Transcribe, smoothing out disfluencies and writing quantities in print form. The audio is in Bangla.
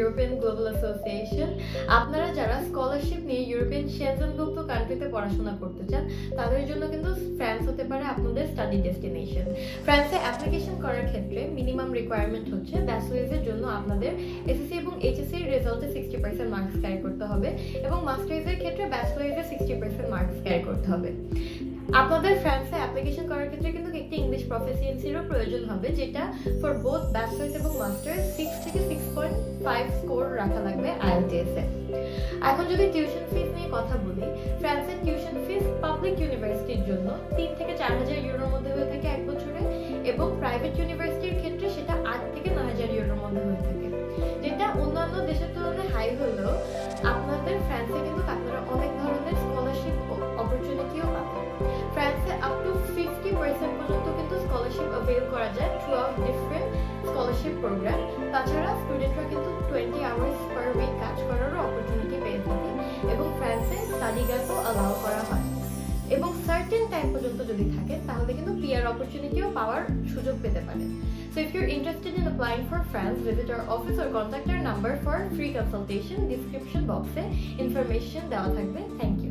European global association. আপনারা যারা স্কলারশিপ নিয়ে ইউরোপিয়ান সেনজেনভুক্ত কান্ট্রিতে পড়াশোনা করতে চান তাদের জন্য কিন্তু ফ্রান্স হতে পারে আপনাদের স্টাডি ডেস্টিনেশন। ফ্রান্সে অ্যাপ্লিকেশন করার ক্ষেত্রে মিনিমাম রিকোয়ারমেন্ট হচ্ছে ব্যাচেলার্সের জন্য আপনাদের এসএসসি এবং এইচএসসি এর রেজাল্টে 60% মার্কস ক্যারি করতে হবে এবং মাস্টার্সের ক্ষেত্রে ব্যাচেলার্সে 60% মার্কস ক্যারি করতে হবে। আপনাদের ফ্রান্সে অ্যাপ্লিকেশন করার ক্ষেত্রে কিন্তু একটি ইংলিশ প্রফিসিয়েন্সিরও প্রয়োজন হবে, যেটা ফর বোথ ব্যাচেলার্স এবং মাস্টার্স 6 থেকে 6.5 স্কোর রাখা লাগবে IELTS এ। এখন যদি টিউশন ফিস নিয়ে কথা বলি, ফ্রান্সের টিউশন ফিস পাবলিক ইউনিভার্সিটির জন্য 3 থেকে 4,000 ইউরোর মধ্যে হয়ে থাকে এক বছরে এবং প্রাইভেট ইউনিভার্সিটির ক্ষেত্রে সেটা 8 থেকে 9,000 ইউরোর মধ্যে হয়ে থাকে, যেটা অন্যান্য দেশের তুলনায় হাই হলেও আপনাদের ফ্রান্সে কিন্তু আপনারা অনেক ধরনের স্কলারশিপ অপরচুনিটিও পাবেন। ফ্রান্সে আপ টু 50% পর্যন্ত কিন্তু স্কলারশিপ অ্যাভেল করা যায় throughout different scholarship program. তাছাড়া স্টুডেন্টরা কিন্তু 20 আওয়ার্স পার উইক কাজ করারও অপরচুনিটি পেয়ে থাকে এবং ফ্রান্সে স্টাডি গ্যাপও অ্যালাউ করা হয় এবং সার্টেন টাইম পর্যন্ত যদি থাকে তাহলে কিন্তু পিআর অপরচুনিটিও পাওয়ার সুযোগ পেতে পারেন। So if you're interested in applying for France, visit our office or contact our number for free consultation. Description box এ ইনফরমেশন দেওয়া থাকবে। Thank you.